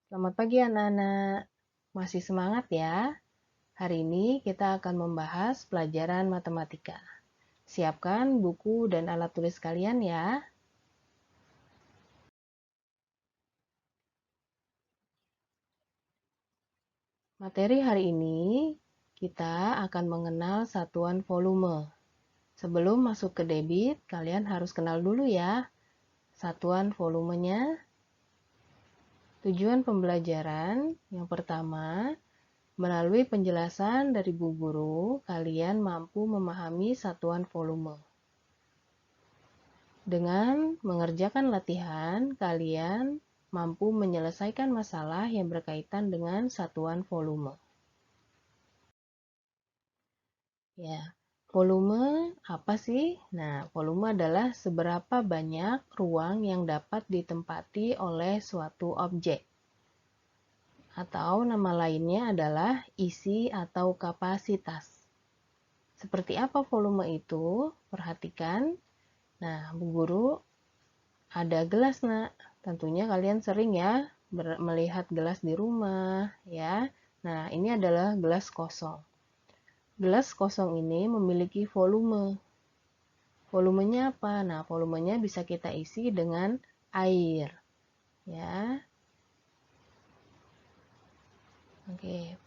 Selamat pagi anak-anak. Masih semangat ya? Hari ini kita akan membahas pelajaran matematika. Siapkan buku dan alat tulis kalian ya. Materi hari ini kita akan mengenal satuan volume. Sebelum masuk ke debit, kalian harus kenal dulu ya satuan volumenya. Tujuan pembelajaran yang pertama, melalui penjelasan dari Bu Guru, kalian mampu memahami satuan volume. Dengan mengerjakan latihan, kalian mampu menyelesaikan masalah yang berkaitan dengan satuan volume. Ya, volume apa sih? Nah, volume adalah seberapa banyak ruang yang dapat ditempati oleh suatu objek. Atau nama lainnya adalah isi atau kapasitas. Seperti apa volume itu? Perhatikan. Nah, Bu Guru ada gelas, Nak. Tentunya kalian sering ya melihat gelas di rumah, ya. Nah, ini adalah gelas kosong. Gelas kosong ini memiliki volume. Volumenya apa? Nah, volumenya bisa kita isi dengan air, ya. Oke.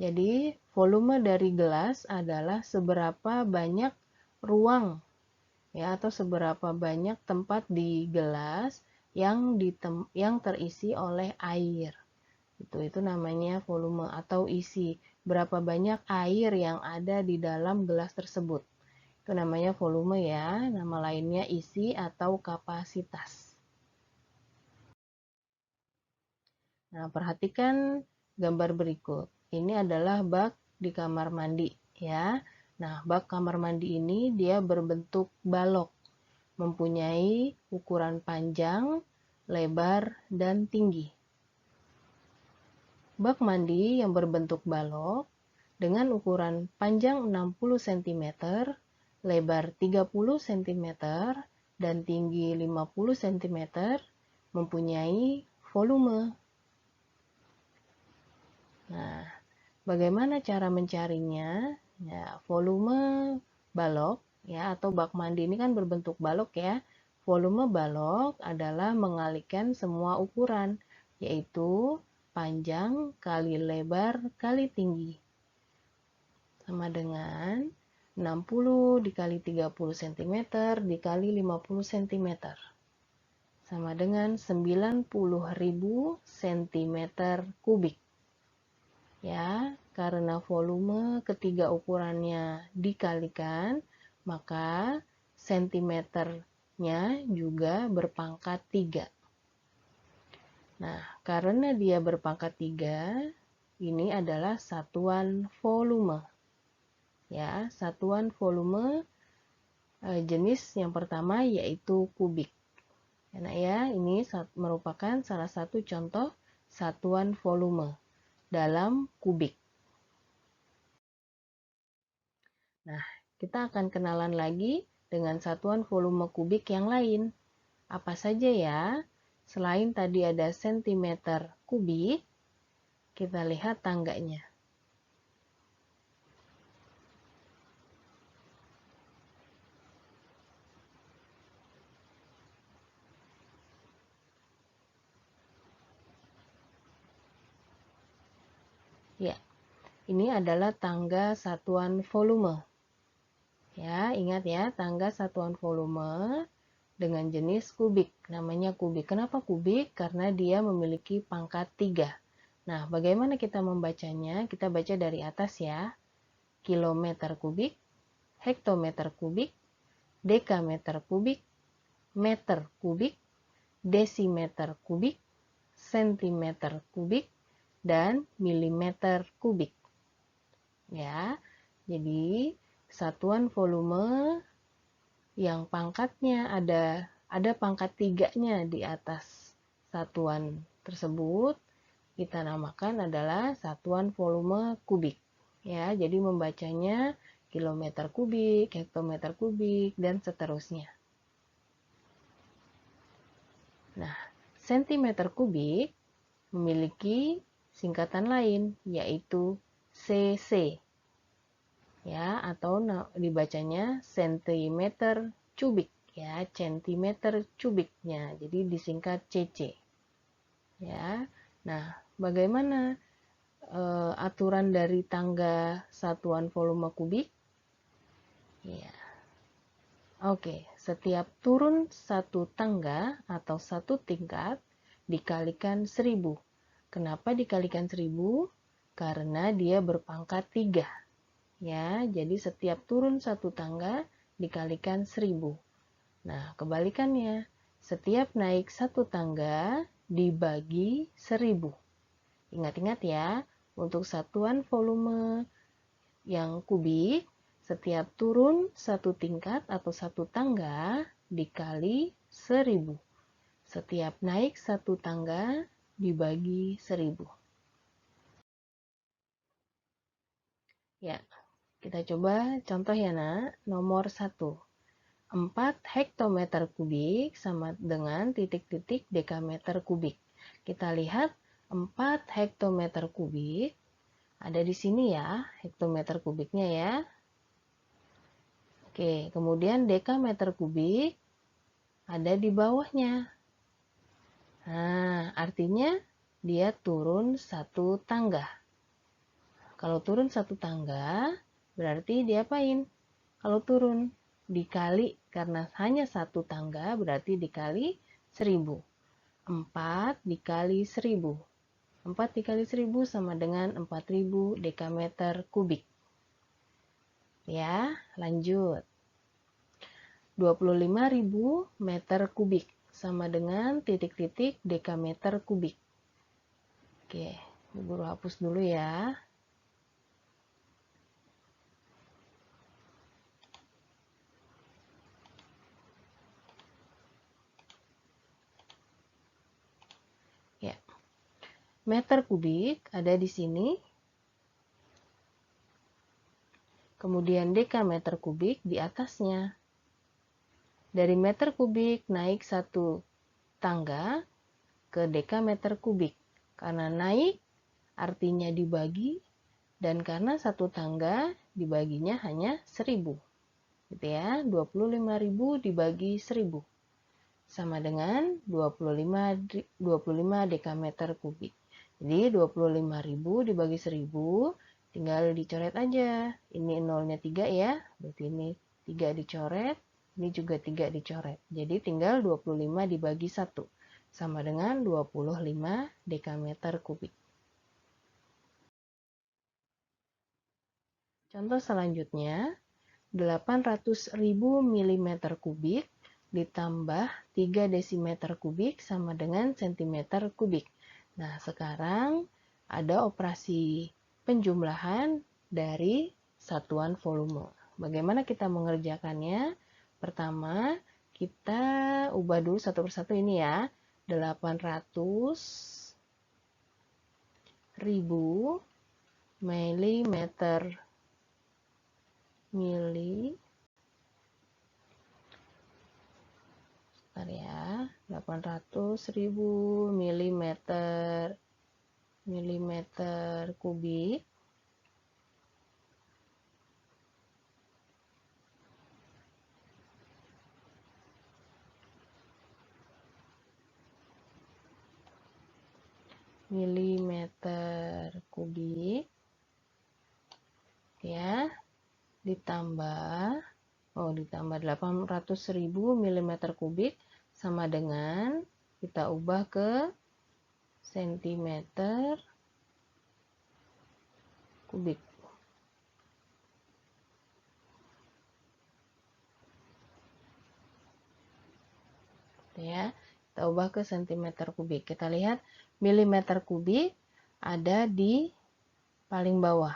Jadi, volume dari gelas adalah seberapa banyak ruang ya atau seberapa banyak tempat di gelas yang terisi oleh air. Itu namanya volume atau isi. Berapa banyak air yang ada di dalam gelas tersebut. Itu namanya volume ya. Nama lainnya isi atau kapasitas. Nah, perhatikan gambar berikut. Ini adalah bak di kamar mandi ya. Nah, bak kamar mandi ini dia berbentuk balok, mempunyai ukuran panjang, lebar, dan tinggi. Bak mandi yang berbentuk balok dengan ukuran panjang 60 cm, lebar 30 cm, dan tinggi 50 cm, mempunyai volume. Nah, bagaimana cara mencarinya? Ya, volume balok ya atau bak mandi ini kan berbentuk balok ya. Volume balok adalah mengalihkan semua ukuran, yaitu panjang kali lebar kali tinggi. Sama dengan 60 dikali 30 cm dikali 50 cm. Sama dengan 90.000 cm kubik. Ya, karena volume ketiga ukurannya dikalikan, maka sentimeternya juga berpangkat 3. Nah, karena dia berpangkat 3, ini adalah satuan volume. Ya, satuan volume jenis yang pertama yaitu kubik. Nah, ya, ini merupakan salah satu contoh satuan volume dalam kubik. Nah, kita akan kenalan lagi dengan satuan volume kubik yang lain. Apa saja ya? Selain tadi ada sentimeter kubik, kita lihat tangganya. Ya, ini adalah tangga satuan volume. Ya, ingat ya, tangga satuan volume dengan jenis kubik. Namanya kubik. Kenapa kubik? Karena dia memiliki pangkat 3. Nah, bagaimana kita membacanya? Kita baca dari atas ya. Kilometer kubik, hektometer kubik, dekameter kubik, meter kubik, desimeter kubik, sentimeter kubik, dan milimeter kubik. Ya, jadi satuan volume yang pangkatnya ada pangkat 3-nya di atas satuan tersebut, kita namakan adalah satuan volume kubik. Ya, jadi membacanya kilometer kubik, hektometer kubik, dan seterusnya. Nah, sentimeter kubik memiliki singkatan lain, yaitu cc. Ya, atau dibacanya sentimeter kubik. Ya, centimeter kubiknya. Jadi disingkat cc. Ya. Nah, bagaimana aturan dari tangga satuan volume kubik? Ya. Oke, setiap turun satu tangga atau satu tingkat dikalikan 1000. Kenapa dikalikan 1000? Karena dia berpangkat 3. Ya, jadi setiap turun satu tangga dikalikan 1000. Nah, kebalikannya, setiap naik satu tangga dibagi 1000. Ingat-ingat ya, untuk satuan volume yang kubik, setiap turun satu tingkat atau satu tangga dikali 1000. Setiap naik satu tangga dibagi 1000. Ya, kita coba contoh ya nak. Nomor 1. 4 hektometer kubik sama dengan titik-titik dekameter kubik. Kita lihat 4 hektometer kubik ada di sini ya, hektometer kubiknya ya. Oke, kemudian dekameter kubik ada di bawahnya. Nah, artinya dia turun satu tangga. Kalau turun satu tangga, berarti diapain? Kalau turun dikali, karena hanya satu tangga, berarti dikali 1000. 4 dikali 1000. 4 dikali 1000 sama dengan 4000 dekameter kubik. Ya, lanjut. 25.000 meter kubik sama dengan titik-titik dekameter kubik. Oke, Ibu hapus dulu ya. Ya. Meter kubik ada di sini. Kemudian dekameter kubik di atasnya. Dari meter kubik naik satu tangga ke dekameter kubik. Karena naik artinya dibagi, dan karena satu tangga dibaginya hanya 1000. Gitu ya, 25.000 dibagi 1000. Sama dengan 25 dekameter kubik. Jadi 25.000 dibagi 1000, tinggal dicoret aja. Ini nolnya 3 ya, berarti ini 3 dicoret, ini juga 3 dicoret. Jadi tinggal 25 dibagi 1, sama dengan 25 dekameter kubik. Contoh selanjutnya, 800.000 mm kubik ditambah 3 desimeter kubik sama dengan centimeter kubik. Nah, sekarang ada operasi penjumlahan dari satuan volume. Bagaimana kita mengerjakannya? Pertama, kita ubah dulu satu persatu ini ya. 800.000 milimeter Bentar ya, 800.000 milimeter kubik ya, ditambah 800.000 milimeter kubik sama dengan kita ubah ke sentimeter kubik. Ya, kita ubah ke sentimeter kubik. Kita lihat milimeter kubik ada di paling bawah.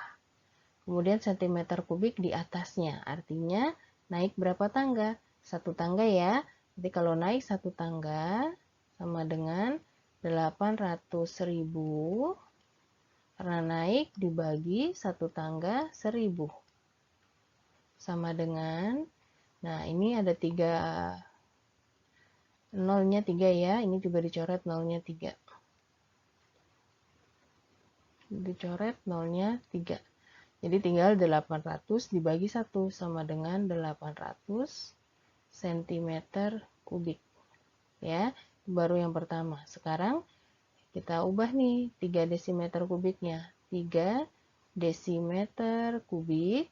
Kemudian sentimeter kubik di atasnya. Artinya naik berapa tangga? Satu tangga ya. Jadi kalau naik satu tangga sama dengan 800.000, karena naik dibagi satu tangga 1000. Sama dengan, nah ini ada 3, nolnya 3 ya. Ini juga dicoret nolnya 3. dicoret nolnya 3. Jadi tinggal 800 dibagi 1 sama dengan 800 cm kubik. Ya, baru yang pertama. Sekarang kita ubah nih 3 desimeter kubiknya. 3 desimeter kubik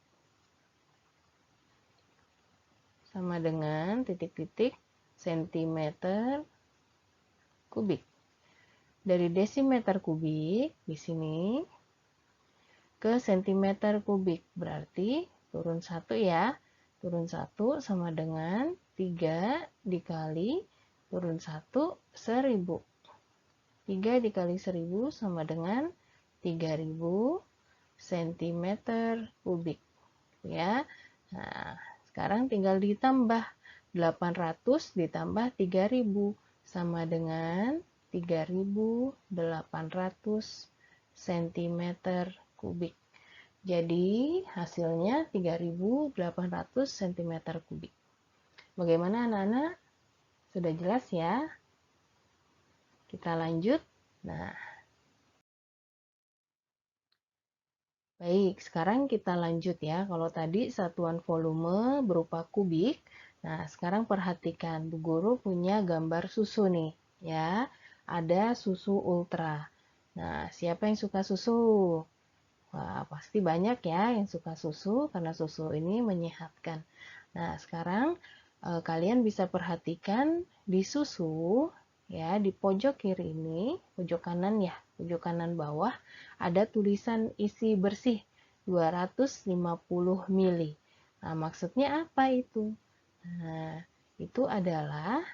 sama dengan titik-titik sentimeter kubik. Dari desimeter kubik di sini ke sentimeter kubik, berarti turun 1 ya. Turun 1 sama dengan 3 dikali turun 1 1000. 3 dikali 1000 sama dengan 3000 cm kubik ya. Nah, sekarang tinggal ditambah 800 ditambah 3000 sama dengan 3800 cm kubik. Jadi hasilnya 3800 cm kubik. Bagaimana anak-anak? Sudah jelas ya? Kita lanjut. Nah, baik, sekarang kita lanjut ya. Kalau tadi satuan volume berupa kubik, nah sekarang perhatikan, Bu Guru punya gambar susu nih, ya. Ada susu ultra. Nah, siapa yang suka susu? Wah, pasti banyak ya yang suka susu, karena susu ini menyehatkan. Nah, sekarang kalian bisa perhatikan di susu, ya, di pojok kiri ini, pojok kanan ya, pojok kanan bawah, ada tulisan isi bersih 250 mili. Nah, maksudnya apa itu? Nah, itu adalah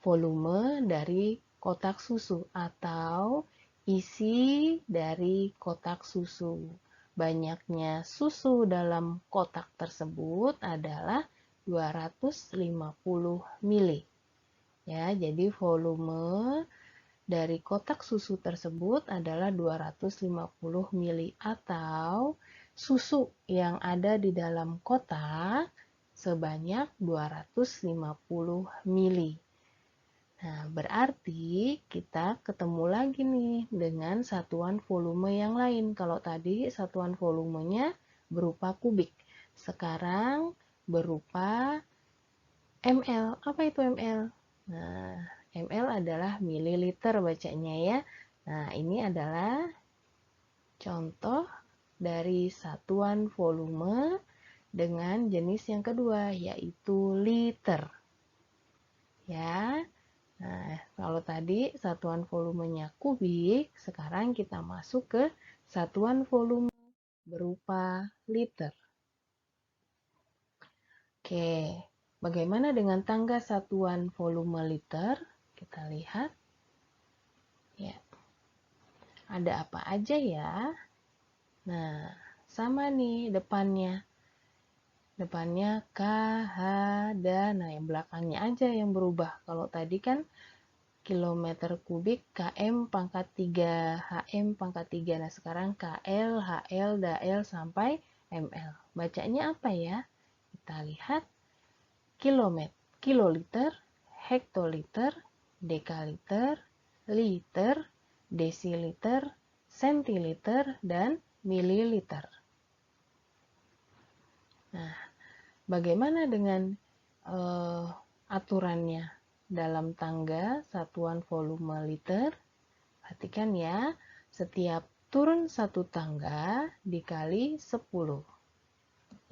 volume dari kotak susu atau isi dari kotak susu. Banyaknya susu dalam kotak tersebut adalah 250 mili. Ya, jadi volume dari kotak susu tersebut adalah 250 mili atau susu yang ada di dalam kotak sebanyak 250 mili. Nah, berarti kita ketemu lagi nih dengan satuan volume yang lain. Kalau tadi satuan volumenya berupa kubik, sekarang berupa ml. Apa itu ml? Nah, ml adalah mililiter bacanya ya. Nah, ini adalah contoh dari satuan volume dengan jenis yang kedua, yaitu liter. Ya. Nah, kalau tadi satuan volumenya kubik, sekarang kita masuk ke satuan volume berupa liter. Oke, bagaimana dengan tangga satuan volume liter? Kita lihat. Ya, ada apa aja ya? Nah, sama nih depannya. Depannya K, H, dan nah yang belakangnya aja yang berubah. Kalau tadi kan kilometer kubik km pangkat 3 hm pangkat 3. Nah, sekarang KL, HL, DL sampai ml. Bacanya apa ya? Kita lihat kilometer, kiloliter, hektoliter, dekaliter, liter, desiliter, sentiliter, dan mililiter. Nah, bagaimana dengan aturannya? Dalam tangga satuan volume liter, perhatikan ya, setiap turun satu tangga dikali 10.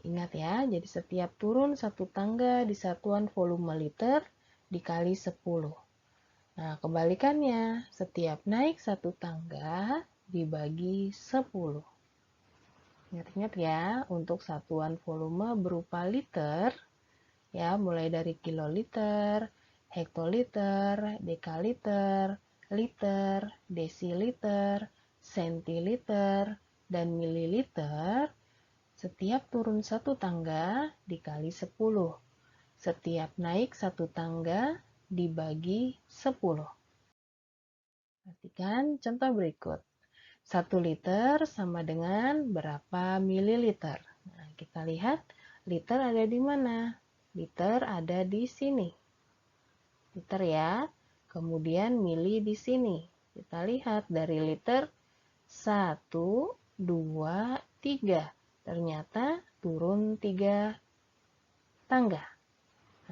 Ingat ya, jadi setiap turun satu tangga di satuan volume liter dikali 10. Nah, kebalikannya, setiap naik satu tangga dibagi 10. Ingat-ingat ya, untuk satuan volume berupa liter, ya, mulai dari kiloliter, hektoliter, dekaliter, liter, desiliter, sentiliter, dan mililiter, setiap turun satu tangga dikali 10. Setiap naik satu tangga dibagi 10. Perhatikan contoh berikut. 1 liter sama dengan berapa mililiter? Nah, kita lihat liter ada di mana? Liter ada di sini. Liter ya. Kemudian mili di sini. Kita lihat dari liter 1, 2, 3. Ternyata turun 3 tangga.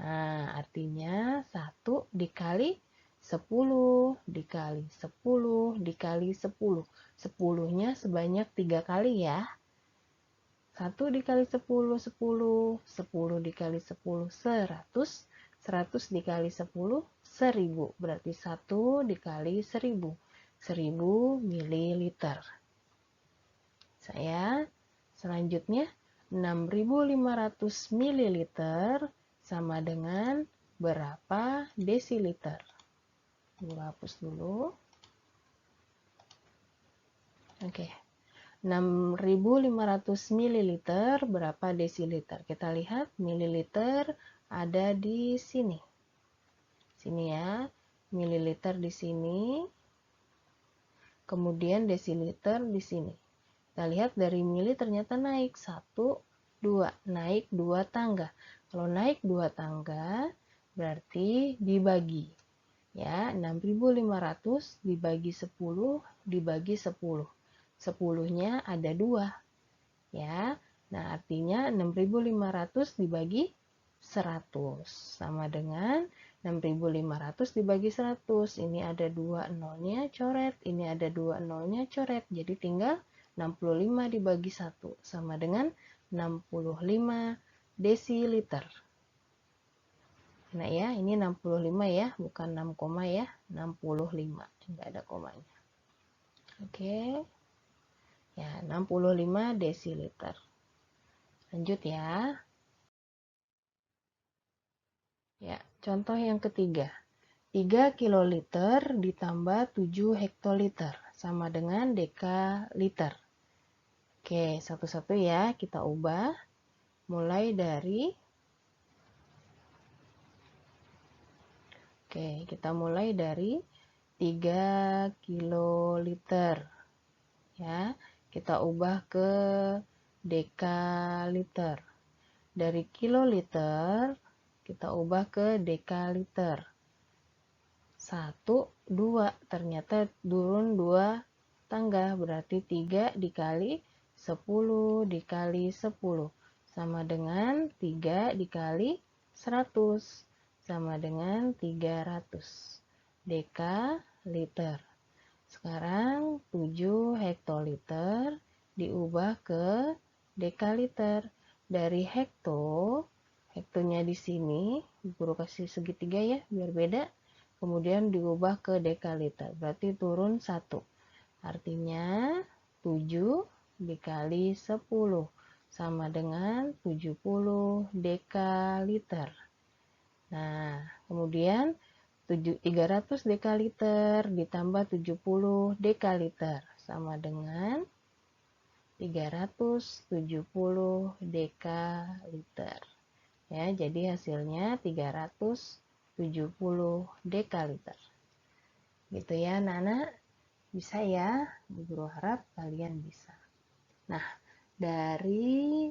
Nah, artinya 1 dikali 10 dikali 10 dikali 10. 10-nya sebanyak 3 kali ya. 1 dikali 10, 10. 10 dikali 10, 100. 100 dikali 10, 1000. Berarti 1 dikali 1000. 1000 mililiter. Selanjutnya 6.500 mililiter sama dengan berapa desiliter? Hapus dulu. Oke. 6.500 mililiter berapa desiliter? Kita lihat mililiter ada di sini. Sini ya. Mililiter di sini. Kemudian desiliter di sini. Kita lihat dari mili ternyata naik 1, 2. Naik 2 tangga. Kalau naik 2 tangga berarti dibagi. Ya, 6.500 dibagi 10 dibagi 10. 10-nya ada 2. Ya. Nah, artinya 6.500 dibagi 100 sama dengan 6.500 dibagi 100. Ini ada 2 nolnya coret, ini ada 2 nolnya coret. Jadi tinggal 65 dibagi 1 sama dengan 65 desiliter. Nah ya, ini 65 ya, bukan 6 koma ya, 65. Enggak ada komanya. Oke. Ya, 65 desiliter. Lanjut ya. Ya, contoh yang ketiga. 3 kiloliter ditambah 7 hektoliter sama dengan dekaliter. Oke, satu-satu ya, kita ubah. Mulai dari Oke, kita mulai dari 3 kiloliter. Ya, kita ubah ke dekaliter. Dari kiloliter kita ubah ke dekaliter. 1, 2, ternyata turun 2 tangga, berarti 3 dikali 10 dikali 10 sama dengan 3 dikali 100 sama dengan 300 dekaliter. Sekarang 7 hektoliter diubah ke dekaliter. Dari hektonya di sini, guru kasih segitiga ya biar beda. Kemudian diubah ke dekaliter, berarti turun 1. Artinya 7 dikali 10 sama dengan 70 dekaliter. Nah, kemudian 300 dekaliter ditambah 70 dekaliter sama dengan 370 dekaliter. Ya, jadi hasilnya 370 dekaliter. Gitu ya, anak-anak. Bisa ya? Bu Guru harap kalian bisa. Nah, dari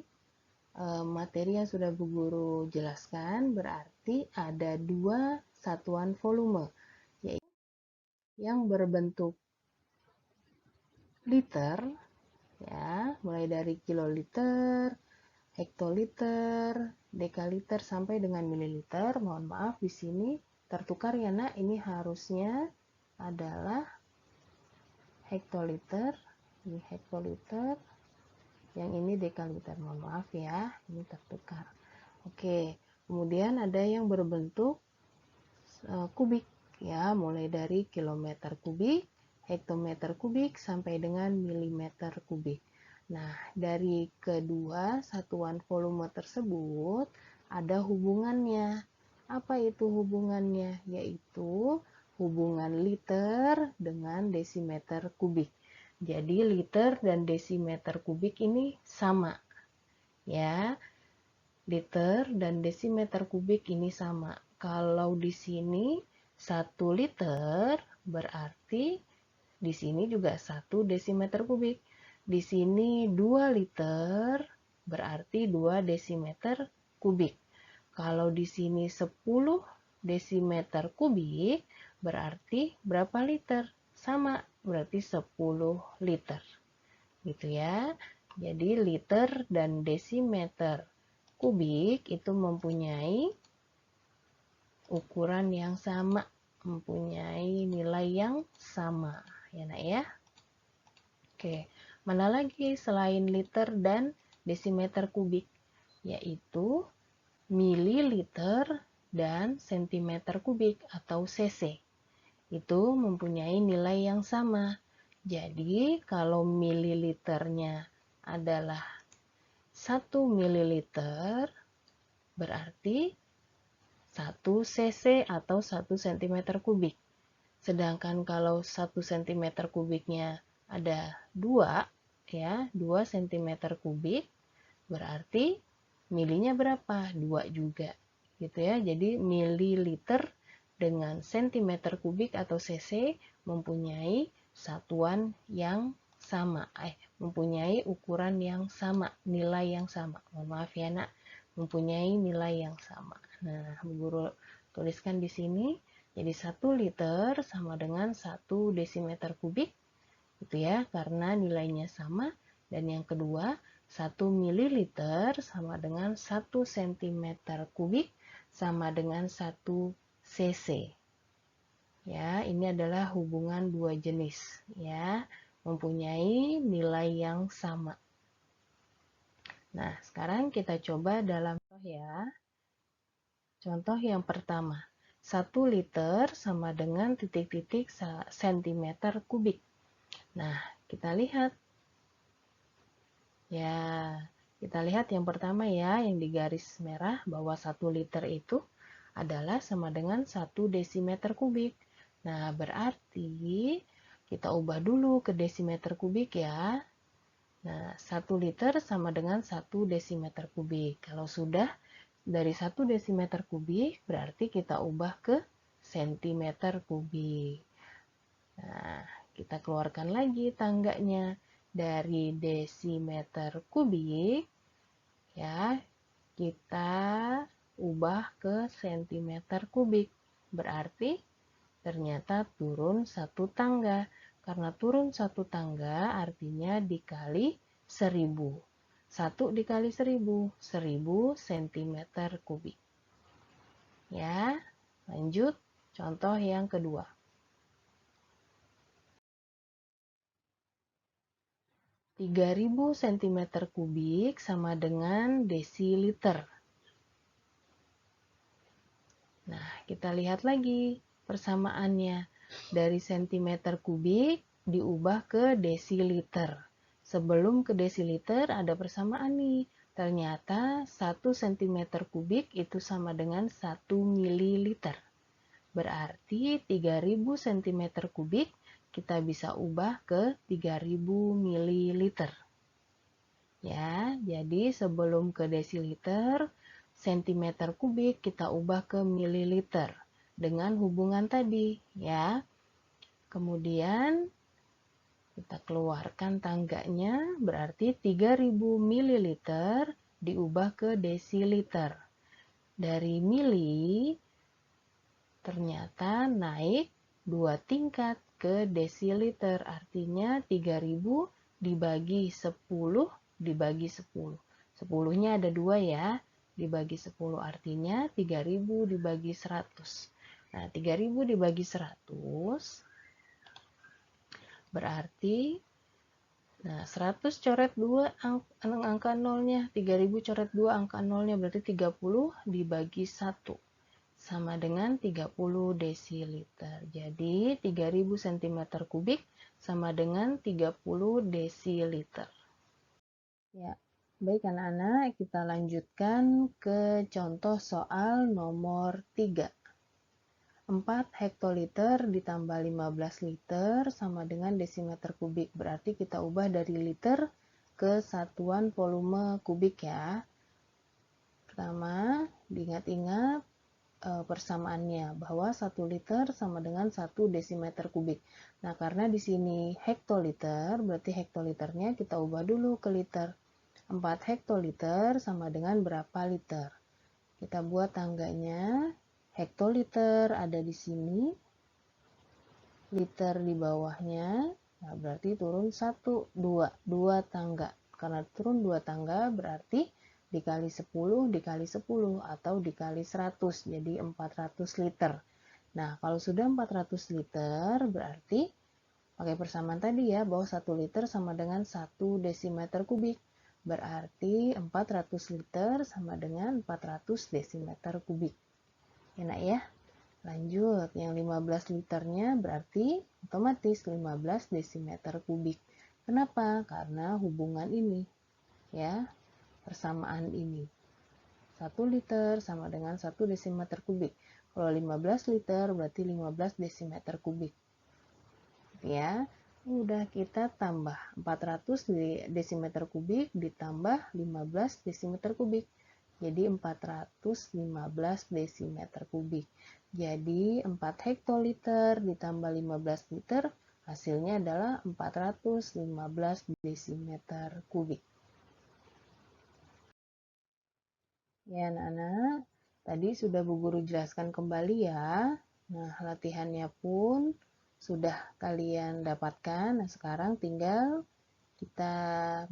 materi yang sudah Bu Guru jelaskan berarti ada 2 satuan volume, yaitu yang berbentuk liter, ya, mulai dari kiloliter, hektoliter, dekaliter sampai dengan mililiter. Mohon maaf di sini tertukar ya nak, ini harusnya adalah hektoliter, ini hektoliter, yang ini dekaliter. Mohon maaf ya, ini tertukar. Oke, kemudian ada yang berbentuk kubik ya, mulai dari kilometer kubik, hektometer kubik sampai dengan milimeter kubik. Nah, dari kedua satuan volume tersebut ada hubungannya. Apa itu hubungannya? Yaitu hubungan liter dengan desimeter kubik. Jadi liter dan desimeter kubik ini sama. Ya, liter dan desimeter kubik ini sama. Kalau di sini 1 liter berarti di sini juga 1 desimeter kubik. Di sini 2 liter berarti 2 desimeter kubik. Kalau di sini 10 desimeter kubik berarti berapa liter? Sama, berarti 10 liter. Gitu ya. Jadi liter dan desimeter kubik itu mempunyai ukuran yang sama, mempunyai nilai yang sama. Ya, Nak ya. Oke, mana lagi selain liter dan desimeter kubik? Yaitu mililiter dan sentimeter kubik atau cc. Itu mempunyai nilai yang sama. Jadi, kalau mililiternya adalah 1 mililiter, berarti 1 cc atau 1 cm kubik. Sedangkan kalau 1 cm kubiknya ada 2, ya, 2 cm kubik, berarti milinya berapa? 2 juga. Gitu ya. Jadi mililiter dengan cm kubik atau cc mempunyai satuan yang sama, mempunyai ukuran yang sama, nilai yang sama. Mohon maaf ya, Nak, mempunyai nilai yang sama. Nah, Bu Guru tuliskan di sini. Jadi 1 liter sama dengan 1 desimeter kubik, gitu ya, karena nilainya sama. Dan yang kedua, 1 mililiter sama dengan 1 cm kubik sama dengan 1 cc. Ya, ini adalah hubungan dua jenis, ya, mempunyai nilai yang sama. Nah, sekarang kita coba dalam contoh ya. Contoh yang pertama, 1 liter sama dengan titik-titik sentimeter kubik. Nah, kita lihat. Ya, kita lihat yang pertama ya, yang di garis merah, bahwa 1 liter itu adalah sama dengan 1 desimeter kubik. Nah, berarti kita ubah dulu ke desimeter kubik ya. Nah, 1 liter sama dengan 1 desimeter kubik. Kalau sudah dari 1 desimeter kubik, berarti kita ubah ke sentimeter kubik. Nah, kita keluarkan lagi tangganya. Dari desimeter kubik, ya, kita ubah ke sentimeter kubik. Berarti ternyata turun satu tangga. Karena turun satu tangga artinya dikali 1000. 1 dikali 1000, 1000 cm kubik. Ya, lanjut contoh yang kedua. 3000 cm kubik sama dengan desiliter. Nah, kita lihat lagi persamaannya. Dari centimeter kubik diubah ke desiliter. Sebelum ke desiliter ada persamaan nih. Ternyata 1 cm kubik itu sama dengan 1 mililiter. Berarti 3000 cm kubik kita bisa ubah ke 3000 mililiter. Ya, jadi sebelum ke desiliter, sentimeter kubik kita ubah ke mililiter dengan hubungan tadi, ya. Kemudian kita keluarkan tangganya, berarti 3000 ml diubah ke desiliter. Dari mili ternyata naik 2 tingkat ke desiliter, artinya 3000 dibagi 10 dibagi 10. 10-nya ada 2 ya, dibagi 10 artinya 3000 dibagi 100. Nah, 3000 dibagi 100 berarti, nah, 100 coret 2 angka nolnya, 3000 coret 2 angka nolnya, berarti 30 dibagi 1 sama dengan 30 desiliter. Jadi 3000 cm kubik sama dengan 30 desiliter. Ya, baik anak-anak, kita lanjutkan ke contoh soal nomor 3. 4 hektoliter ditambah 15 liter sama dengan desimeter kubik. Berarti kita ubah dari liter ke satuan volume kubik ya. Pertama, diingat-ingat persamaannya bahwa 1 liter sama dengan 1 desimeter kubik. Nah, karena di sini hektoliter, berarti hektoliternya kita ubah dulu ke liter. 4 hektoliter sama dengan berapa liter? Kita buat tangganya. Hektoliter ada di sini. liter di bawahnya, nah berarti turun 1, 2 tangga. Karena turun 2 tangga berarti dikali 10 dikali 10 atau dikali 100, jadi 400 liter. Nah, kalau sudah 400 liter berarti pakai persamaan tadi ya, bahwa 1 liter sama dengan 1 desimeter kubik. Berarti 400 liter sama dengan 400 desimeter kubik. Enak ya? Lanjut, yang 15 liternya berarti otomatis 15 desimeter kubik. Kenapa? Karena hubungan ini, ya, persamaan ini. 1 liter sama dengan 1 desimeter kubik. Kalau 15 liter berarti 15 desimeter kubik. Ya, udah kita tambah 400 desimeter kubik ditambah 15 desimeter kubik. Jadi 415 desimeter kubik. Jadi 4 hektoliter ditambah 15 liter hasilnya adalah 415 desimeter kubik. Ya anak-anak, tadi sudah Bu Guru jelaskan kembali ya. Nah, latihannya pun sudah kalian dapatkan. Nah, sekarang tinggal kita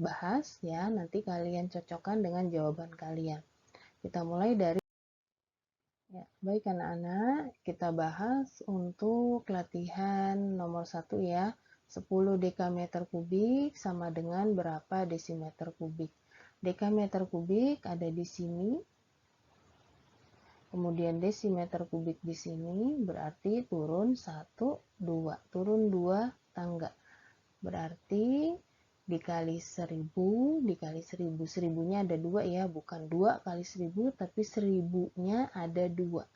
bahas ya, nanti kalian cocokkan dengan jawaban kalian. Kita mulai dari ya, baik anak-anak, kita bahas untuk latihan nomor 1 ya. 10 dekameter kubik sama dengan berapa desimeter kubik? Dekameter kubik ada di sini. Kemudian desimeter kubik di sini berarti turun 1, 2. Turun 2 tangga. Berarti dikali 1000, dikali 1000. Seribunya ada 2 ya, bukan 2 kali 1000, tapi seribunya ada 2.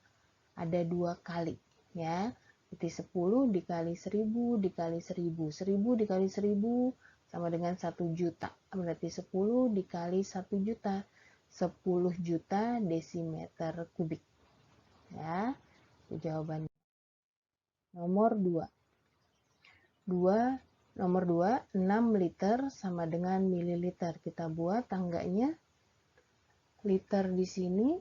Ada 2 kali ya. Jadi 10 dikali 1000 dikali 1000. 1000 dikali 1000 sama dengan 1 juta. Berarti 10 dikali 1 juta. 10 juta desimeter kubik. Ya, itu jawabannya. Nomor 2. Nomor 2, 6 liter sama dengan mililiter. Kita buat tangganya. Liter di sini,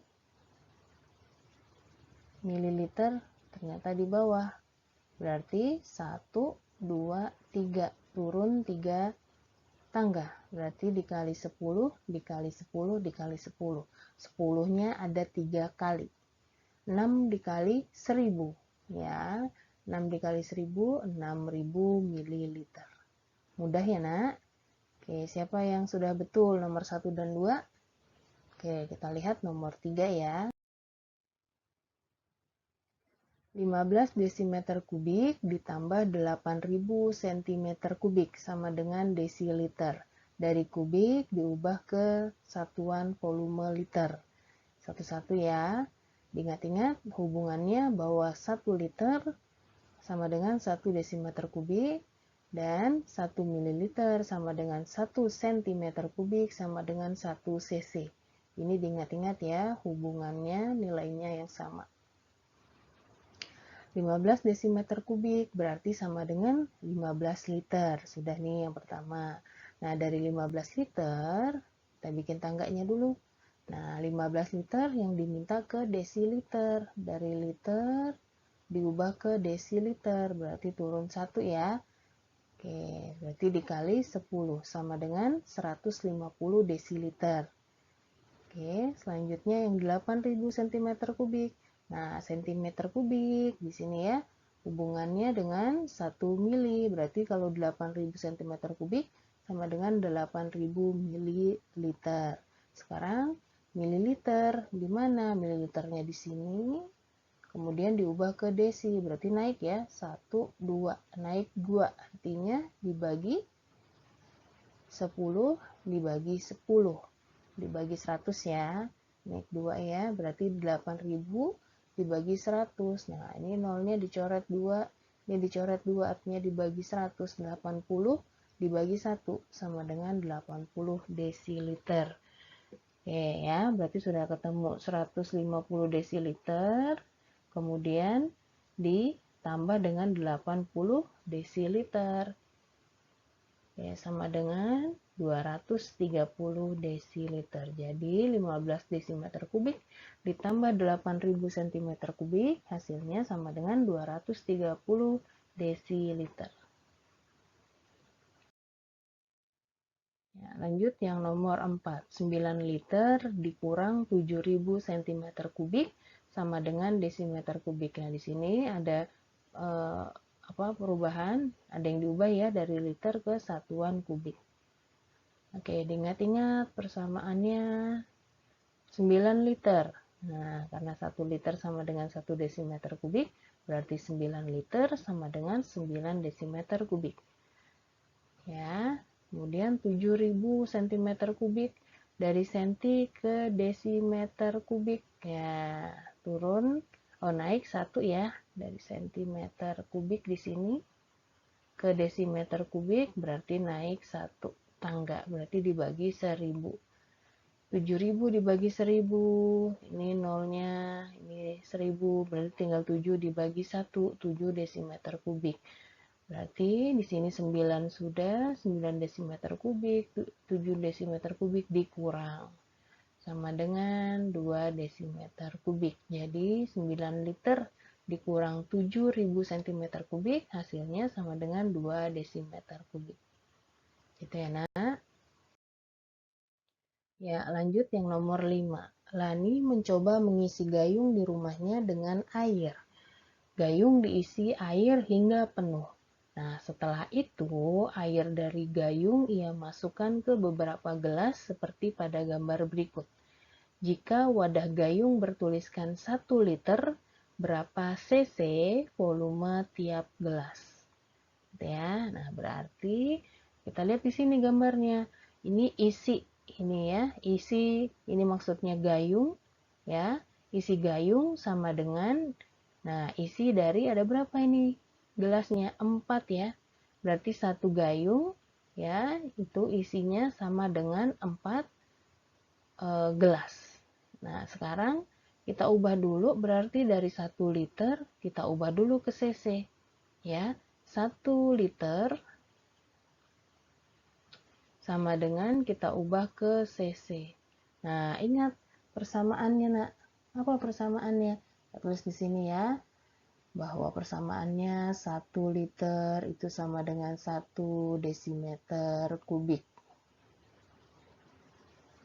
mililiter ternyata di bawah. Berarti 1, 2, 3. Turun 3 tangga. Berarti dikali 10, dikali 10, dikali 10. 10-nya ada 3 kali. 6 dikali 1000. Ya, 6 dikali 1000, 6000 mililiter. Mudah ya nak? Oke, siapa yang sudah betul nomor 1 dan 2? Oke, kita lihat nomor 3 ya. 15 desimeter kubik ditambah 8000 cm kubik sama dengan desiliter. Dari kubik diubah ke satuan volume liter. Satu-satu ya. Diingat-ingat hubungannya bahwa 1 liter sama dengan 1 desimeter kubik dan 1 mililiter sama dengan 1 cm kubik sama dengan 1 cc. Ini diingat-ingat ya, hubungannya nilainya yang sama. 15 desimeter kubik berarti sama dengan 15 liter. Sudah nih yang pertama. Nah, dari 15 liter, kita bikin tangganya dulu. Nah, 15 liter yang diminta ke desiliter. Dari liter diubah ke desiliter, berarti turun 1 ya. Oke, berarti dikali 10 sama dengan 150 desiliter. Oke, selanjutnya yang 8000 cm kubik. Nah, cm kubik di sini ya, hubungannya dengan 1 mili. Berarti kalau 8000 cm kubik sama dengan 8000 mililiter. Sekarang mililiter di mana? Mililiternya di sini. Kemudian diubah ke desi, berarti naik ya. 1, 2, naik 2. Artinya dibagi 10 dibagi 10. Dibagi 100 ya. Naik 2 ya, berarti 8000 dibagi 100. Nah, ini nolnya dicoret 2. Ini dicoret 2 artinya dibagi 100. 80 dibagi 1 sama dengan 80 desiliter. Oke ya, berarti sudah ketemu 150 desiliter. Kemudian ditambah dengan 80 desiliter. Ya, sama dengan 230 desiliter. Jadi 15 desimeter kubik ditambah 8000 cm kubik hasilnya sama dengan 230 desiliter. Ya, lanjut yang nomor 4. 9 liter dikurang 7000 cm3 sama dengan desimeter kubik. Nah, di sini ada perubahan, ada yang diubah ya dari liter ke satuan kubik. Oke, diingat-ingat persamaannya 9 liter. Nah, karena 1 liter sama dengan 1 desimeter kubik, berarti 9 liter sama dengan 9 desimeter kubik. Ya, kemudian 7000 cm3 dari senti ke desimeter kubik. Ya, turun, naik 1 ya, dari sentimeter kubik di sini ke desimeter kubik berarti naik 1 tangga, berarti dibagi 1000. 7000 dibagi 1000, ini nolnya, ini 1000, berarti tinggal 7 dibagi 1, 7 desimeter kubik. Berarti di sini 9 sudah, 9 desimeter kubik, 7 desimeter kubik dikurang. Sama dengan 2 desimeter kubik. Jadi 9 liter dikurang 7000 cm3, hasilnya sama dengan 2 desimeter kubik. Gitu ya, nak. Ya, lanjut yang nomor 5. Lani mencoba mengisi gayung di rumahnya dengan air. Gayung diisi air hingga penuh. Nah, setelah itu, air dari gayung ia masukkan ke beberapa gelas seperti pada gambar berikut. Jika wadah gayung bertuliskan 1 liter, berapa cc volume tiap gelas? Ya, nah berarti kita lihat di sini gambarnya. Ini isi, ini ya, isi, ini maksudnya gayung, ya. Isi gayung sama dengan, nah isi dari ada berapa ini? Gelasnya 4 ya. Berarti 1 gayung, ya, itu isinya sama dengan 4 gelas. Nah, sekarang kita ubah dulu, berarti dari 1 liter kita ubah dulu ke cc. Ya, 1 liter sama dengan kita ubah ke cc. Nah, ingat persamaannya, nak. Apa persamaannya? Kita tulis di sini ya, bahwa persamaannya 1 liter itu sama dengan 1 desimeter kubik.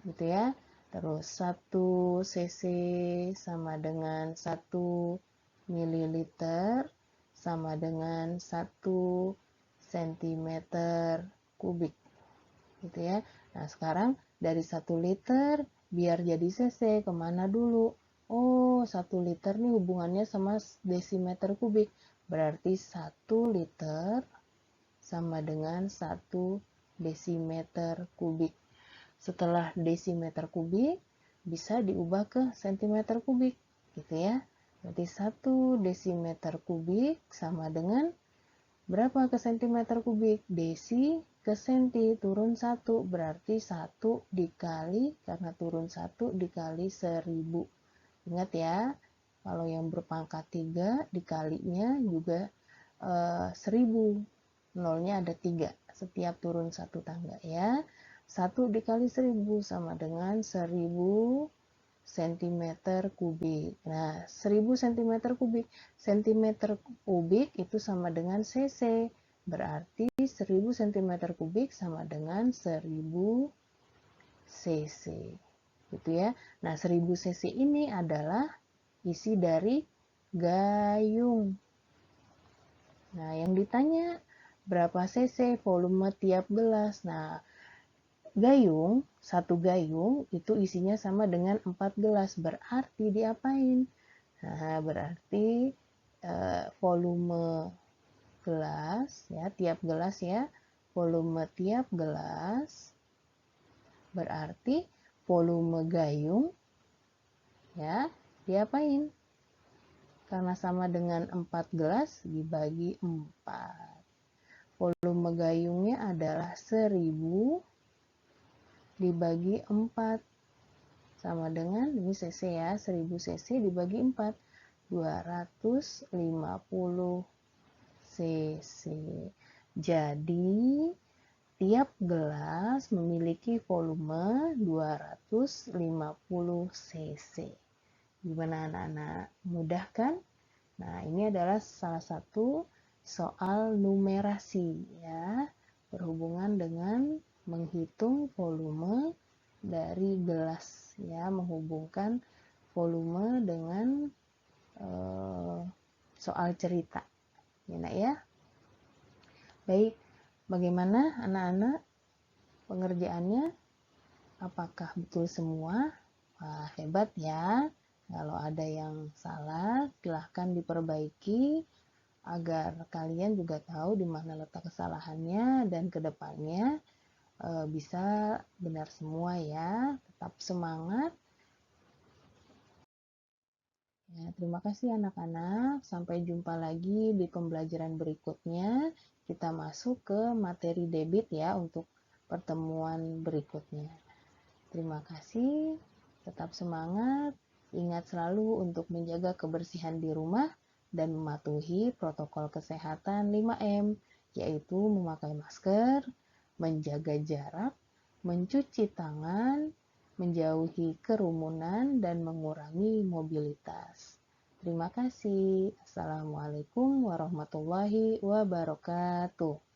Gitu ya. Terus 1 cc sama dengan 1 mililiter sama dengan 1 centimeter kubik. Gitu ya. Nah, sekarang dari 1 liter biar jadi cc kemana dulu? Oh, 1 liter nih hubungannya sama desimeter kubik. Berarti 1 liter sama dengan 1 desimeter kubik. Setelah desimeter kubik bisa diubah ke sentimeter kubik, gitu ya. Berarti 1 desimeter kubik sama dengan berapa ke sentimeter kubik? Desi ke senti, turun 1, berarti 1 dikali, karena turun 1 dikali 1000. Ingat ya, kalau yang berpangkat 3 dikalinya juga 1000. Nolnya ada 3, setiap turun 1 tangga ya. 1 dikali 1000 sama dengan 1000 cm kubik. Nah, 1000 cm kubik. Cm kubik itu sama dengan cc. Berarti 1000 cm kubik sama dengan 1000 cc. Gitu ya. Nah, 1000 cc ini adalah isi dari gayung. Nah, yang ditanya berapa cc volume tiap gelas. Nah, gayung, 1 gayung itu isinya sama dengan 4 gelas. Berarti diapain? Nah, berarti volume gelas ya, tiap gelas ya. Volume tiap gelas berarti volume gayung ya, diapain? Karena sama dengan 4 gelas dibagi 4. Volume gayungnya adalah 1000 dibagi 4 sama dengan, ini cc ya, 1000 cc dibagi 4, 250 cc. Jadi tiap gelas memiliki volume 250 cc. Gimana anak-anak? Mudah kan? Nah, ini adalah salah satu soal numerasi ya, berhubungan dengan menghitung volume dari gelas ya, menghubungkan volume dengan soal cerita. Ya, Nak ya. Baik, bagaimana anak-anak pengerjaannya? Apakah betul semua? Wah, hebat ya. Kalau ada yang salah, silahkan diperbaiki agar kalian juga tahu di mana letak kesalahannya dan kedepannya bisa benar semua ya. Tetap semangat. Ya, terima kasih anak-anak. Sampai jumpa lagi di pembelajaran berikutnya. Kita masuk ke materi debit ya untuk pertemuan berikutnya. Terima kasih. Tetap semangat. Ingat selalu untuk menjaga kebersihan di rumah dan mematuhi protokol kesehatan 5M, yaitu memakai masker, menjaga jarak, mencuci tangan, menjauhi kerumunan, dan mengurangi mobilitas. Terima kasih. Assalamualaikum warahmatullahi wabarakatuh.